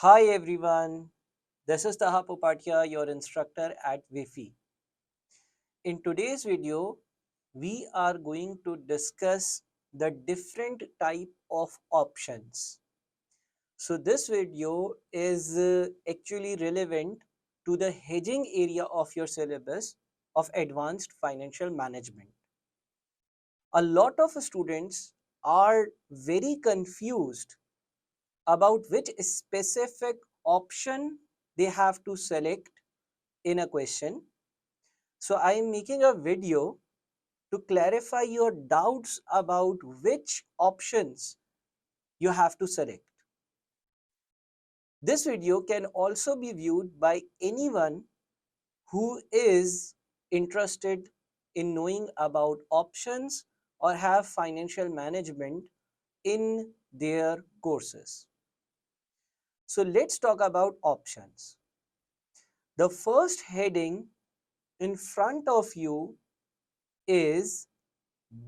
Hi everyone, this is Taha Popatia, your instructor at VIFHE. In today's video, we are going to discuss the different type of options. So this video is actually relevant to the hedging area of your syllabus of advanced financial management. A lot of students are very confused about which specific option they have to select in a question. So I am making a video to clarify your doubts about which options you have to select. This video can also be viewed by anyone who is interested in knowing about options or have financial management in their courses. So let's talk about options. The first heading in front of you is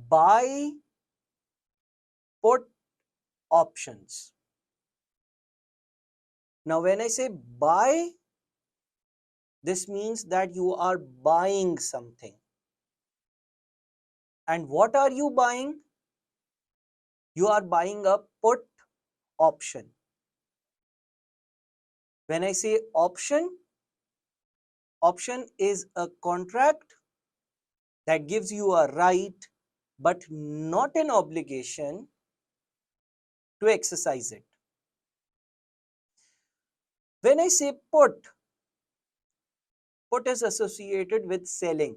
buy put options. Now when I say buy, this means that you are buying something. And what are you buying? You are buying a put option. When I say option, option is a contract that gives you a right but not an obligation to exercise it. When I say put is associated with selling.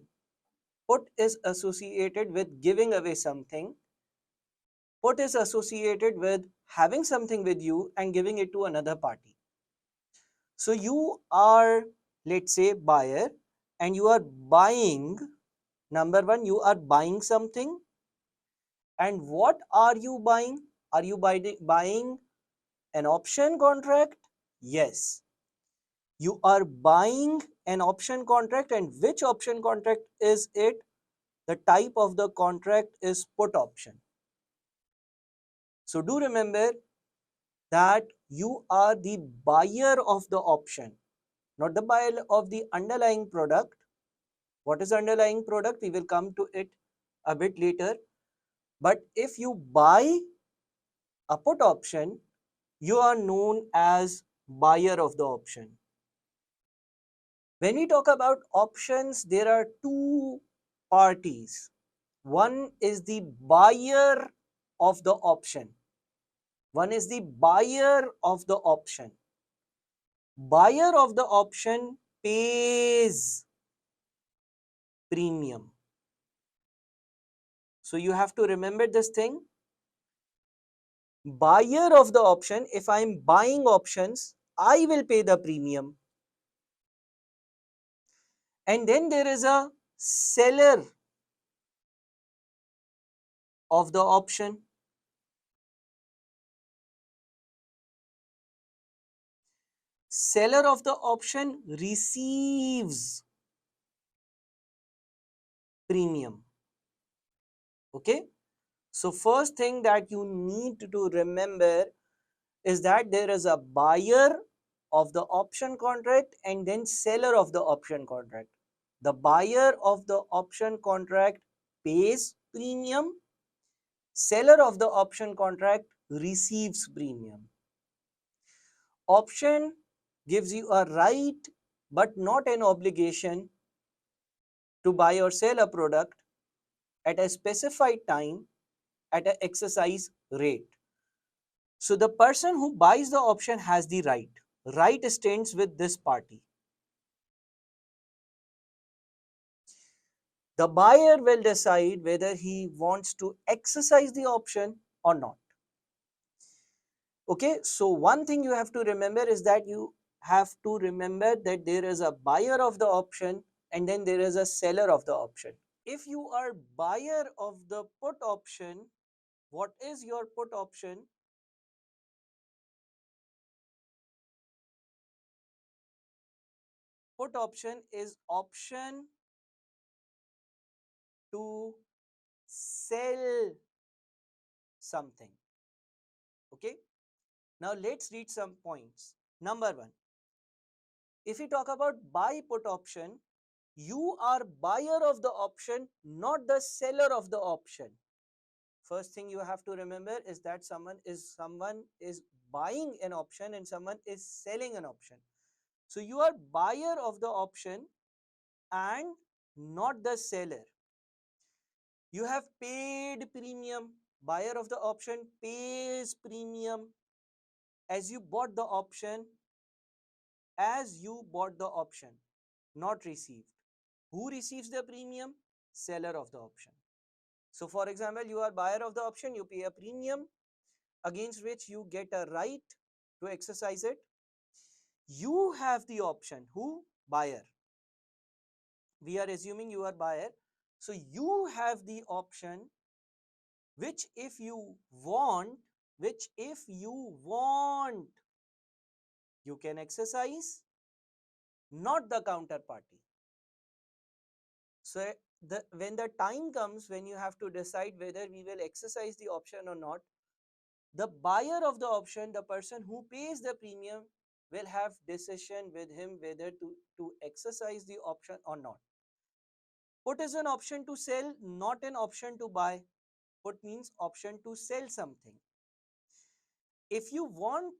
Put is associated with giving away something. Put is associated with having something with you and giving it to another party. So you are, let's say, buyer, and you are buying, number one, you are buying something. And what are you buying? Are you buying an option contract? Yes. You are buying an option contract, and which option contract is it? The type of the contract is put option. So do remember that you are the buyer of the option, not the buyer of the underlying product. What is underlying product? We will come to it a bit later. But if you buy a put option, you are known as buyer of the option. When we talk about options, there are two parties. One is the buyer of the option. One is the buyer of the option. Buyer of the option pays premium. So you have to remember this thing. Buyer of the option, if I am buying options, I will pay the premium. And then there is a seller of the option. Seller of the option receives premium. Okay. So first thing that you need to remember is that there is a buyer of the option contract and then seller of the option contract. The buyer of the option contract pays premium. Seller of the option contract receives premium. Option gives you a right but not an obligation to buy or sell a product at a specified time at an exercise rate. So the person who buys the option has the right. Right stands with this party. The buyer will decide whether he wants to exercise the option or not. Okay, so one thing you have to remember is that you have to remember that there is a buyer of the option and then there is a seller of the option. If you are buyer of the put option, what is your put option? Put option is option to sell something. Okay, now let's read some points. Number one, if we talk about buy put option, you are buyer of the option, not the seller of the option. First thing you have to remember is that someone is buying an option and someone is selling an option. So you are buyer of the option and not the seller. You have paid premium. Buyer of the option pays premium as you bought the option, not received. Who receives the premium? Seller of the option. So for example, you are buyer of the option, you pay a premium against which you get a right to exercise it. You have the option. Who? Buyer. We are assuming you are buyer. So you have the option which if you want, you can exercise, not the counterparty. So when the time comes when you have to decide whether we will exercise the option or not, the buyer of the option, the person who pays the premium, will have decision with him whether to exercise the option or not. Put is an option to sell, not an option to buy. Put means option to sell something. If you want,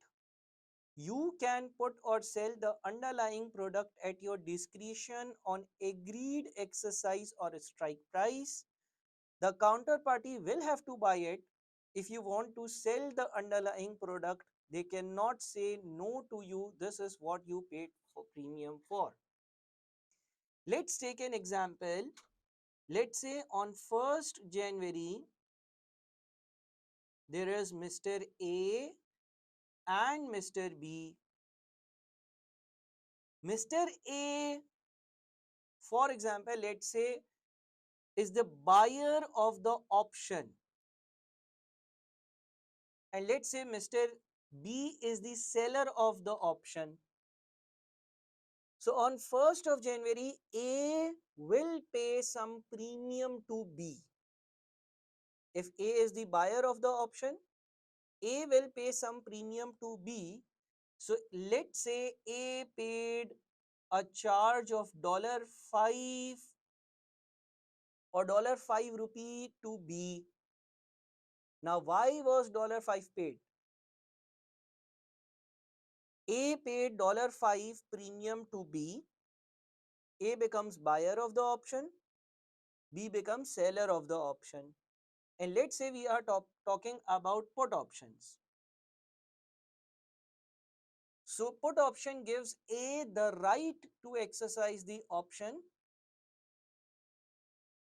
you can put or sell the underlying product at your discretion on agreed exercise or strike price. The counterparty will have to buy it. If you want to sell the underlying product, they cannot say no to you. This is what you paid for premium for. Let's take an example. Let's say on 1st January, there is Mr. A and Mr. B. Mr. A, for example, let's say, is the buyer of the option. And let's say Mr. B is the seller of the option. So on 1st of January, A will pay some premium to B. If A is the buyer of the option, A will pay some premium to B. So let's say A paid a charge of $5 or $5 to B. Now why was $5 paid? A paid $5 premium to B. A becomes buyer of the option, B becomes seller of the option. And let's say we are talking about put options. So put option gives A the right to exercise the option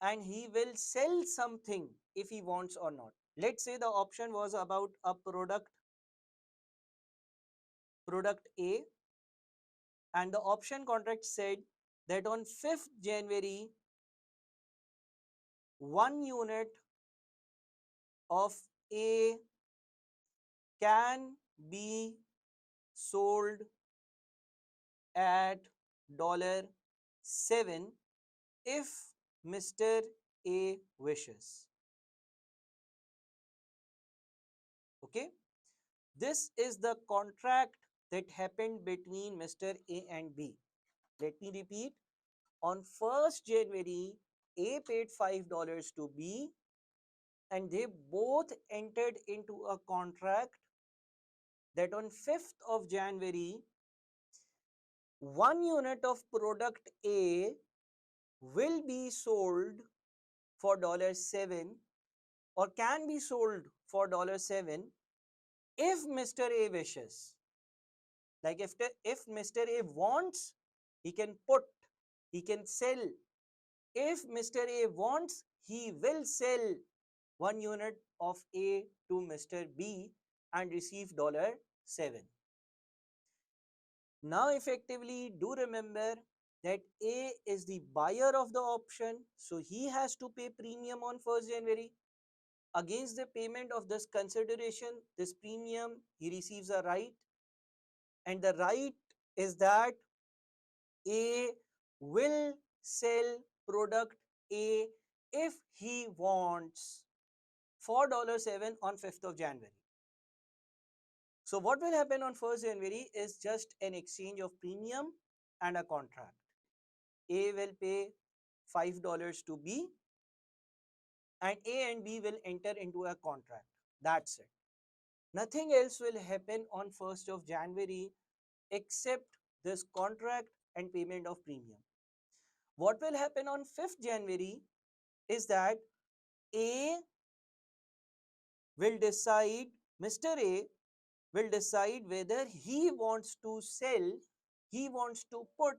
and he will sell something if he wants or not. Let's say the option was about a product A, and the option contract said that on 5th January, 1 unit of A can be sold at $7 if Mr. A wishes. Okay, this is the contract that happened between Mr. A and B. Let me repeat. On 1st January, A paid $5 to B and they both entered into a contract that on 5th of January, 1 unit of product A will be sold for $7 or can be sold for $7 if Mr. A wishes. Like if Mr. A wants, he can put, he can sell. If Mr. A wants, he will sell 1 unit of A to Mr. B and receive $7. Now effectively do remember that A is the buyer of the option, so he has to pay premium on 1st January. Against the payment of this consideration, this premium, he receives a right, and the right is that A will sell product A if he wants for $7 on 5th of January. So what will happen on 1st January is just an exchange of premium and a contract. A will pay $5 to B and A and B will enter into a contract. That's it. Nothing else will happen on 1st of January except this contract and payment of premium. What will happen on 5th January is that A will decide, Mr. A will decide whether he wants to sell, he wants to put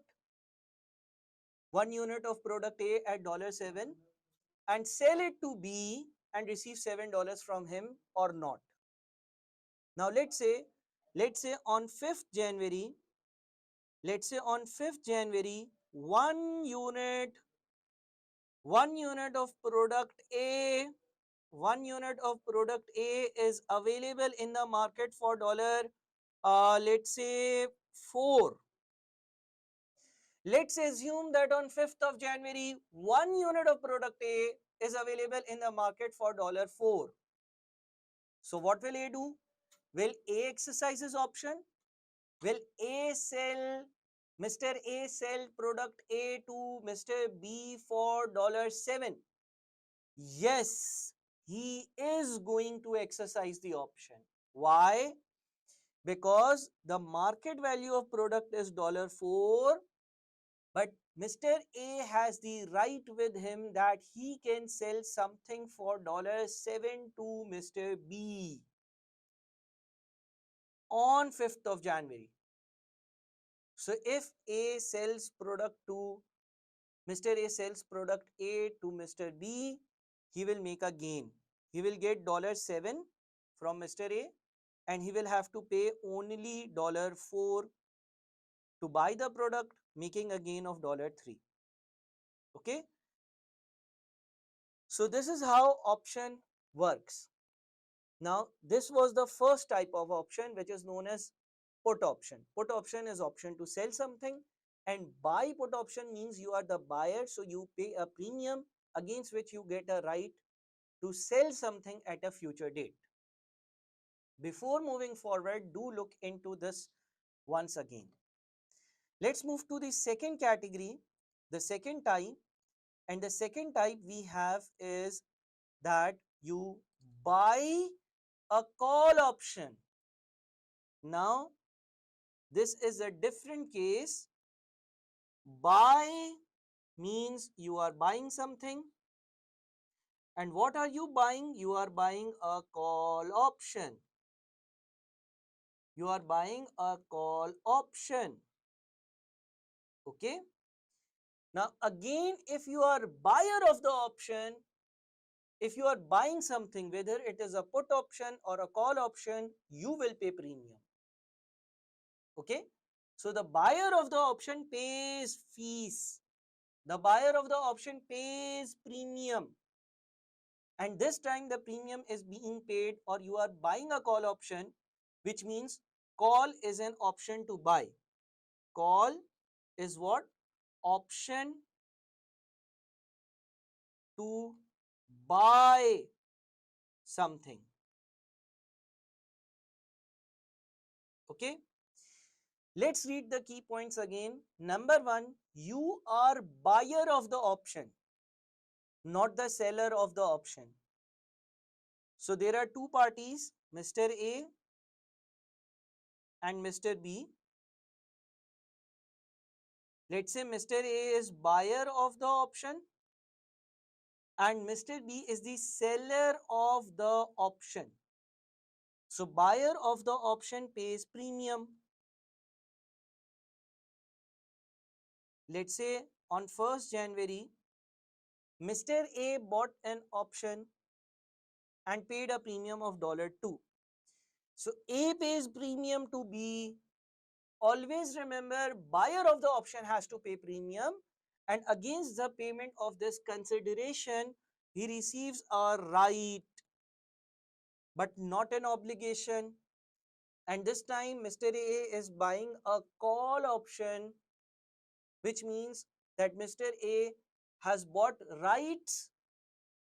1 unit of product A at $7 and sell it to B and receive $7 from him or not. Now let's say on 5th January, let's say on 5th January, 1 unit of product A, 1 unit of product A is available in the market for let's say 4. Let's assume that on 5th of January, 1 unit of product A is available in the market for $4. So what will A do? Will A exercise his option? Will Mr. A sell product A to Mr. B for $7? Yes, he is going to exercise the option. Why? Because the market value of product is $4, but Mr. A has the right with him that he can sell something for $7 to Mr. B on 5th of January. So if A sells product to Mr. A sells product A to Mr. B, he will make a gain. He will get $7 from Mr. A and he will have to pay only $4 to buy the product, making a gain of $3. Okay. So this is how option works. Now this was the first type of option, which is known as put option. Put option is option to sell something, and buy put option means you are the buyer, so you pay a premium against which you get a right to sell something at a future date. Before moving forward, do look into this once again. Let's move to the second category, the second type. And the second type we have is that you buy a call option. Now, this is a different case. Buy means you are buying something. And what are you buying? You are buying a call option. You are buying a call option. Okay. Now, again, if you are buyer of the option, if you are buying something, whether it is a put option or a call option, you will pay premium. Okay. So the buyer of the option pays fees. The buyer of the option pays premium. And this time the premium is being paid, or you are buying a call option, which means call is an option to buy. Call is what? Option to buy something. Okay. Let's read the key points again. Number 1, you are buyer of the option, not the seller of the option. So there are two parties, Mr. A and Mr. B. Let's say Mr. A is buyer of the option and Mr. B is the seller of the option. So buyer of the option pays premium. Let's say on 1st January, Mr. A bought an option and paid a premium of $2. So A pays premium to B. Always remember, buyer of the option has to pay premium, and against the payment of this consideration, he receives a right but not an obligation. And this time Mr. A is buying a call option, which means that Mr. A has bought rights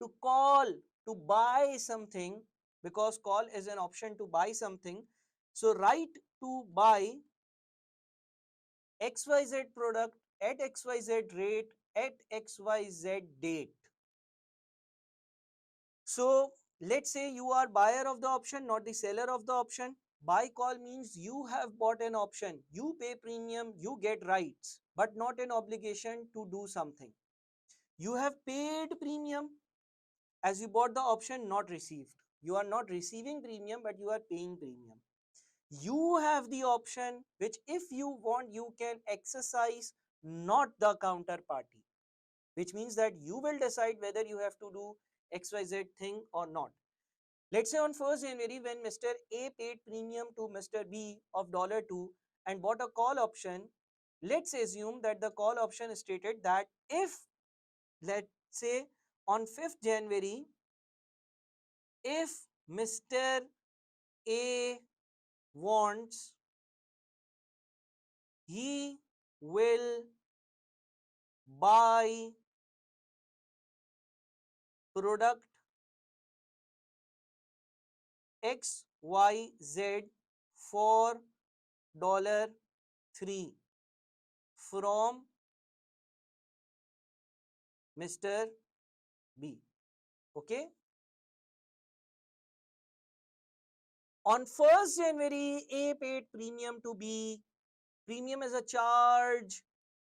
to call, to buy something, because call is an option to buy something. So right to buy XYZ product at XYZ rate at XYZ date. So let's say you are buyer of the option, not the seller of the option. Buy call means you have bought an option. You pay premium, you get rights, but not an obligation to do something. You have paid premium as you bought the option, not received. You are not receiving premium, but you are paying premium. You have the option which if you want you can exercise, not the counterparty, which means that you will decide whether you have to do XYZ thing or not. Let's say on 1st January when Mr. A paid premium to Mr. B of $2 and bought a call option, let's assume that the call option stated that if, let's say on 5th January, if Mr. A wants, he will buy product XYZ for $3 from Mr. B. Okay. On 1st January, A paid premium to B. Premium is a charge.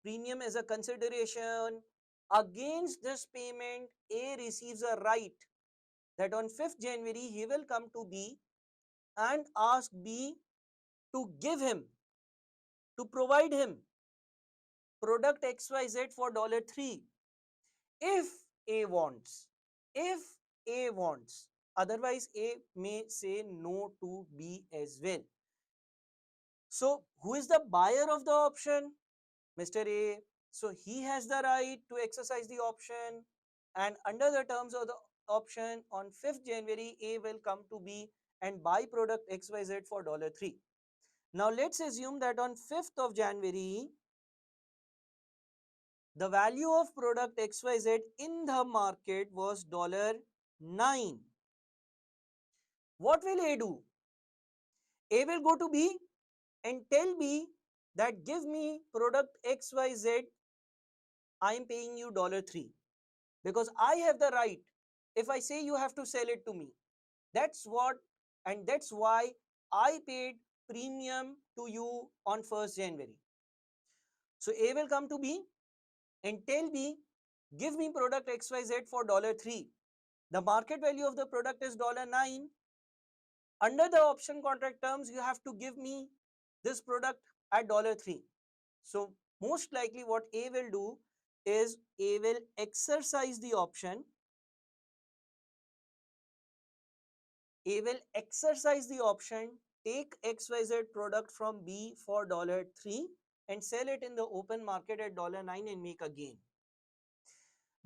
Premium is a consideration. Against this payment, A receives a right that on 5th January, he will come to B and ask B to give him, to provide him product XYZ for $3 if A wants. If A wants. Otherwise, A may say no to B as well. So, who is the buyer of the option? Mr. A. So, he has the right to exercise the option, and under the terms of the option, on 5th January, A will come to B and buy product XYZ for $3. Now, let's assume that on 5th of January, the value of product XYZ in the market was $9. What will A do? A will go to B and tell B that give me product XYZ, I am paying you $3 because I have the right. If I say you have to sell it to me, that's what, and that's why I paid premium to you on 1st January. So A will come to B and tell B, give me product XYZ for $3. The market value of the product is $9. Under the option contract terms, you have to give me this product at $3. So most likely what A will do is A will exercise the option. A will exercise the option, take XYZ product from B for $3 and sell it in the open market at $9 and make a gain.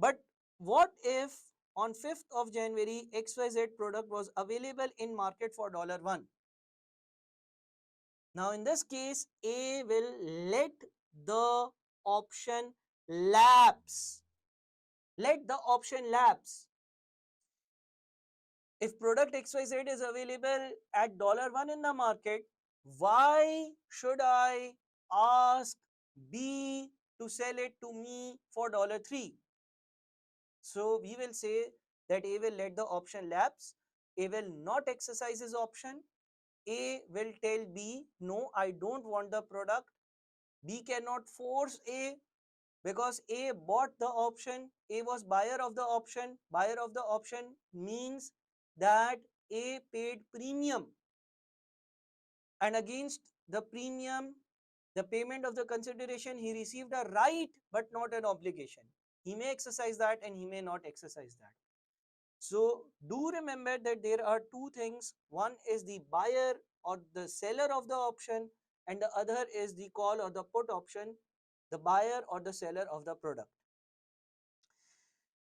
But what if on 5th of January, XYZ product was available in market for $1? Now, in this case, A will let the option lapse. Let the option lapse. If product XYZ is available at $1 in the market, why should I ask B to sell it to me for $3? So we will say that A will let the option lapse. A will not exercise his option. A will tell B, no, I don't want the product. B cannot force A because A bought the option. A was buyer of the option. Buyer of the option means that A paid premium, and against the premium, the payment of the consideration, he received a right but not an obligation. He may exercise that and he may not exercise that. So do remember that there are two things. One is the buyer or the seller of the option, and the other is the call or the put option, the buyer or the seller of the product.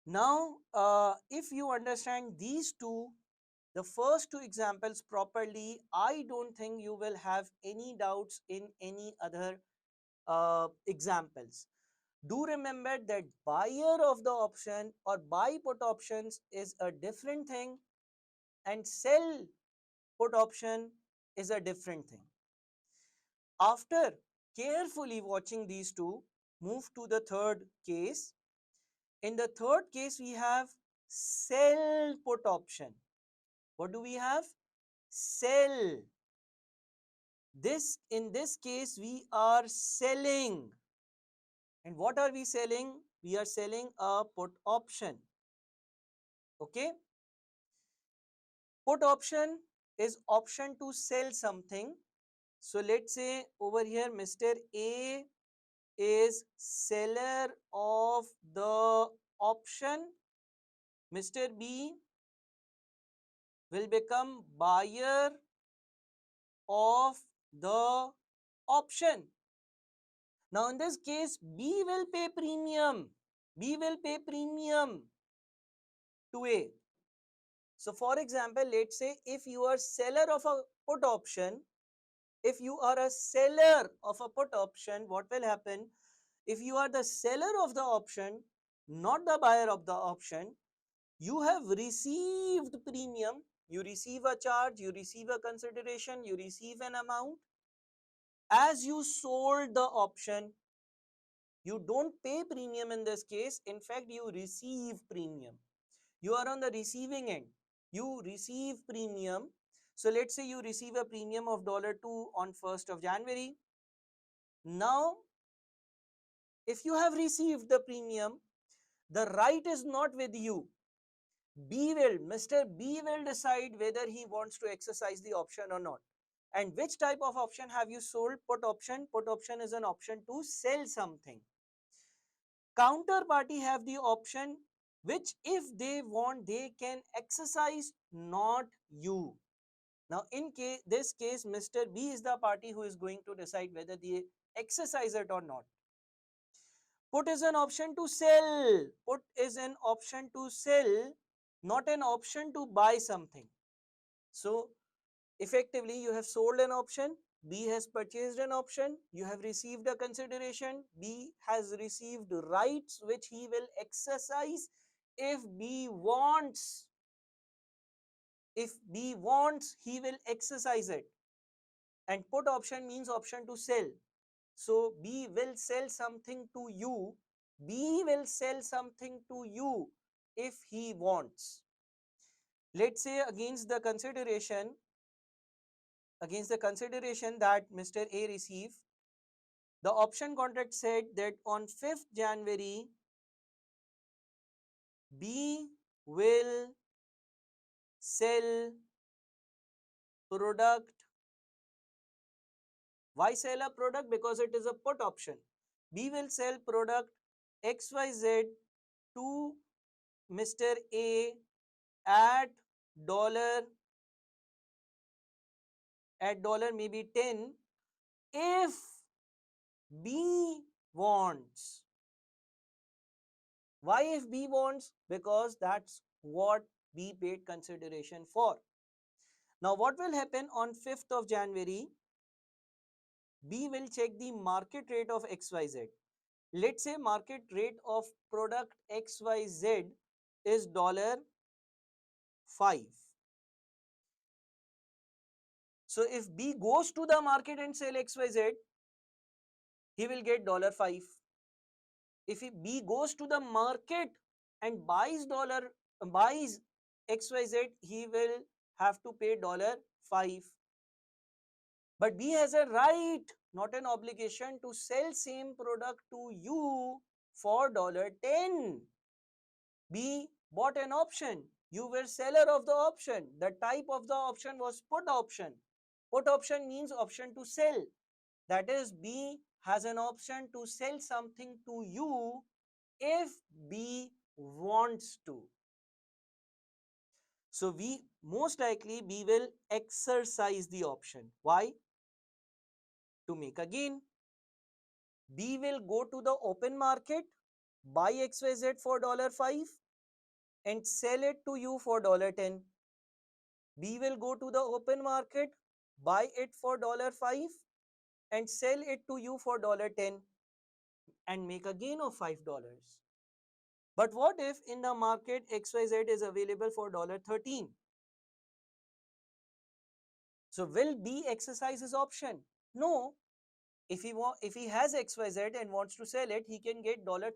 Now, if you understand these two, the first two examples properly, I don't think you will have any doubts in any other examples. Do remember that buyer of the option or buy put options is a different thing, and sell put option is a different thing. After carefully watching these two, move to the third case. In the third case, we have sell put option. What do we have? Sell. In this case, we are selling. And what are we selling? We are selling a put option. Okay. Put option is option to sell something. So let's say over here, Mr. A is seller of the option. Mr. B will become buyer of the option. Now in this case, B will pay premium. B will pay premium to A. So for example, let's say if you are seller of a put option, if you are a seller of a put option, what will happen? If you are the seller of the option, not the buyer of the option, you have received premium, you receive a charge, you receive a consideration, you receive an amount. As you sold the option, you don't pay premium in this case. In fact, you receive premium. You are on the receiving end. You receive premium. So let's say you receive a premium of $2 on 1st of January. Now, if you have received the premium, the right is not with you. Mr. B will decide whether he wants to exercise the option or not. And which type of option have you sold? Put option. Put option is an option to sell something. Counterparty have the option which if they want, they can exercise, not you. Now in this case, Mr. B is the party who is going to decide whether they exercise it or not. Put is an option to sell. Put is an option to sell, not an option to buy something. So effectively, you have sold an option, B has purchased an option, you have received a consideration, B has received rights which he will exercise if B wants. If B wants, he will exercise it. And put option means option to sell. So B will sell something to you. B will sell something to you if he wants. Let's say against the consideration that Mr. A received, the option contract said that on 5th January, B will sell product. Why sell a product? Because it is a put option. B will sell product XYZ to Mr. A at dollar maybe 10 if B wants. Why if B wants? Because that's what B paid consideration for. Now what will happen on 5th of January? B will check the market rate of XYZ. Let's say market rate of product XYZ is $5. So if B goes to the market and sell XYZ, he will get $5. If B goes to the market and buys XYZ, he will have to pay $5. But B has a right, not an obligation, to sell same product to you for $10. B bought an option. You were seller of the option. The type of the option was put option. Put option means option to sell. That is, B has an option to sell something to you if B wants to. So most likely B will exercise the option. Why? To make a gain. B will go to the open market, buy XYZ for $5 and sell it to you for $10. B will go to the open market, buy it for $5 and sell it to you for $10 and make a gain of $5. But what if in the market XYZ is available for $13? So will B exercise his option? No. If he has XYZ and wants to sell it, he can get $13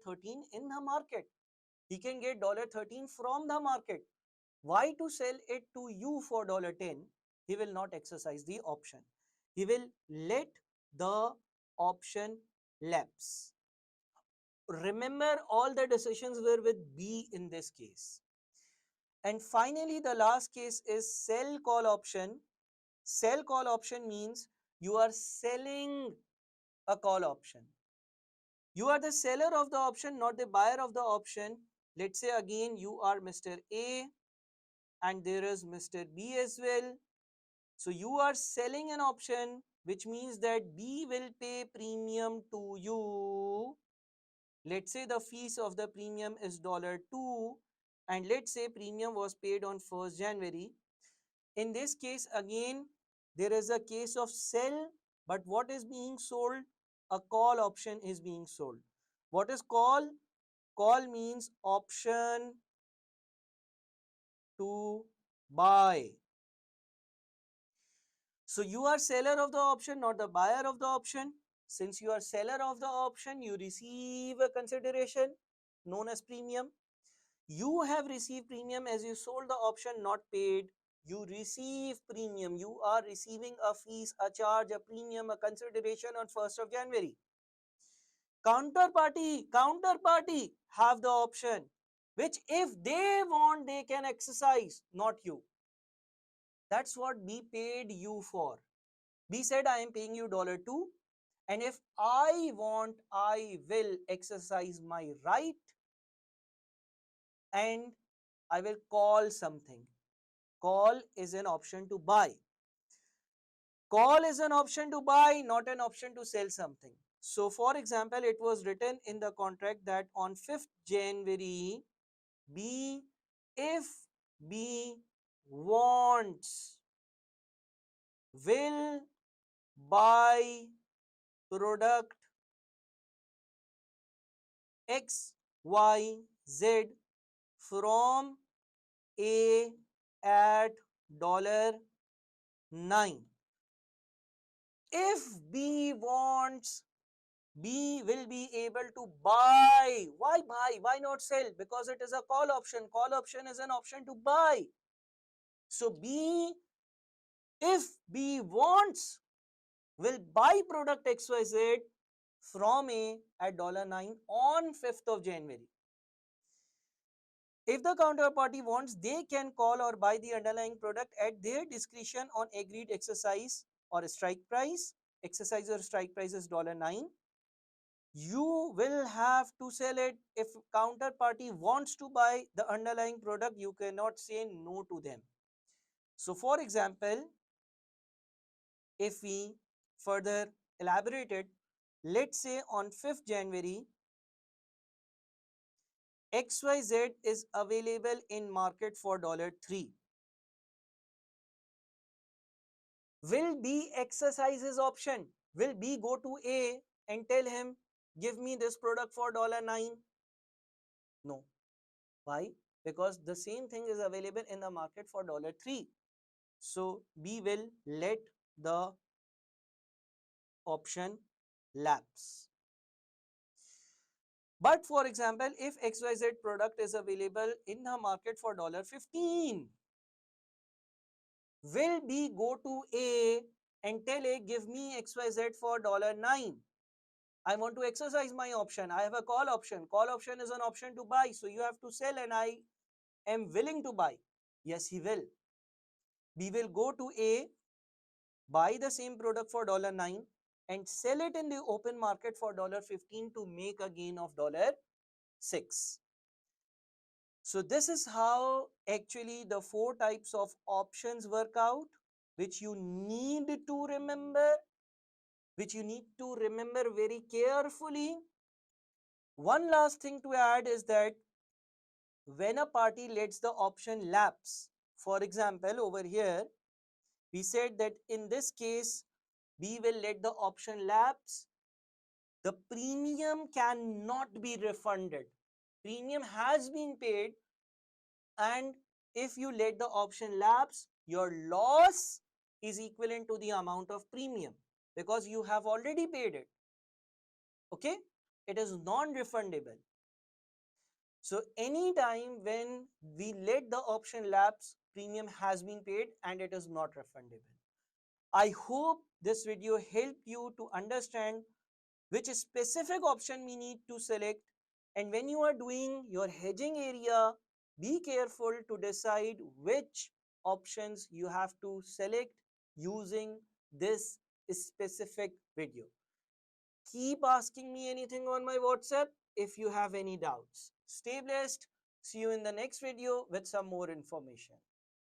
in the market. He can get $13 from the market. Why to sell it to you for $10? He will not exercise the option. He will let the option lapse. Remember, all the decisions were with B in this case. And finally, the last case is sell call option. Sell call option means you are selling a call option. You are the seller of the option, not the buyer of the option. Let's say again you are Mr. A and there is Mr. B as well. So you are selling an option, which means that B will pay premium to you. Let's say the fees of the premium is $2 and let's say premium was paid on 1st January. In this case again there is a case of sell, but what is being sold? A call option is being sold. What is call? Call means option to buy. So you are seller of the option, not the buyer of the option. Since you are seller of the option, you receive a consideration known as premium. You have received premium as you sold the option, not paid. You receive premium. You are receiving a fees, a charge, a premium, a consideration on 1st of January. Counterparty have the option, which if they want, they can exercise, not you. That's what B paid you for. B said, I am paying you $2, and if I want, I will exercise my right and I will call something. Call is an option to buy. Call is an option to buy, not an option to sell something. So for example, it was written in the contract that on 5th January, B, if B wants, will buy product X, Y, Z from A at $9. If B wants, B will be able to buy. Why buy? Why not sell? Because it is a call option. Call option is an option to buy. So B, if B wants, will buy product XYZ from A at $9 on 5th of January. If the counterparty wants, they can call or buy the underlying product at their discretion on agreed exercise or strike price. Exercise or strike price is $9. You will have to sell it. If counterparty wants to buy the underlying product, you cannot say no to them. So for example, if we further elaborate it, let's say on 5th January, XYZ is available in market for $3. Will B exercise his option? Will B go to A and tell him, give me this product for $9? No. Why? Because the same thing is available in the market for $3. So B will let the option lapse. But for example, if XYZ product is available in the market for $15, will B go to A and tell A, give me XYZ for $9? I want to exercise my option. I have a call option. Call option is an option to buy. So you have to sell and I am willing to buy. Yes, he will. B will go to A, buy the same product for $9 and sell it in the open market for $15 to make a gain of $6. So this is how actually the 4 types of options work out, which you need to remember, very carefully. One last thing to add is that when a party lets the option lapse, for example, over here, we said that in this case, B will let the option lapse. The premium cannot be refunded. Premium has been paid, and if you let the option lapse, your loss is equivalent to the amount of premium because you have already paid it. Okay, it is non-refundable. So anytime when we let the option lapse, premium has been paid and it is not refundable. I hope this video helped you to understand which specific option we need to select, and when you are doing your hedging area, be careful to decide which options you have to select using this specific video. Keep asking me anything on my WhatsApp if you have any doubts. Stay blessed. See you in the next video with some more information.